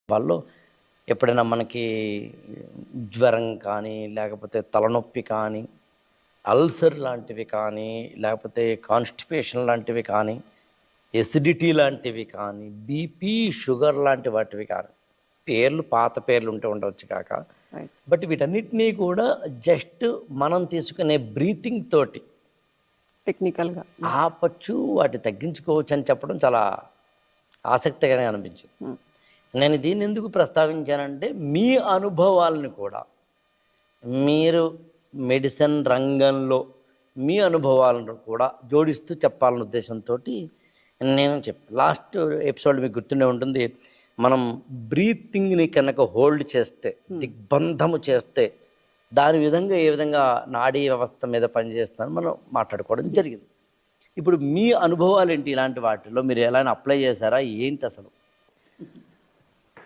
వాళ్ళు ఎప్పుడైనా మనకి జ్వరం కానీ, లేకపోతే తలనొప్పి కానీ, అల్సర్ లాంటివి కానీ, లేకపోతే కాన్‌స్టిపేషన్ లాంటివి కానీ, ఎసిడిటీ లాంటివి కానీ, బీపీ, షుగర్ లాంటి వాటివి కానీ, పేర్లు పాత పేర్లు ఉండవచ్చు కాక, రైట్. బట్ వీటన్నిటినీ కూడా జస్ట్ మనం తీసుకునే బ్రీతింగ్ తోటి టెక్నికల్‌గా. ఆపచ్చు, వాటిని తగ్గించుకోవచ్చు అని చెప్పడం చాలా ఆసక్తికరంగా అనిపించింది. హ్మ్. నేను దీన్ని ఎందుకు ప్రస్తావించానంటే, మీ అనుభవాలను కూడా మీరు మెడిసిన్ రంగంలో మీ అనుభవాలను కూడా జోడిస్తూ చెప్పాలన్న ఉద్దేశంతోటి నేను లాస్ట్ ఎపిసోడ్ మీకు గుర్తుండే ఉంటుంది. మనం బ్రీతింగ్‌ని కనుక హోల్డ్ చేస్తే, దిగ్బంధము చేస్తే, దాని విధంగా ఏ విధంగా నాడీ వ్యవస్థ మీద పనిచేస్తుందని మనం మాట్లాడుకోవడం జరిగింది. ఇప్పుడు మీ అనుభవాలేంటి? ఇలాంటి వాటిలో మీరు ఎలాగైనా అప్లై చేశారా? ఏంటి అసలు?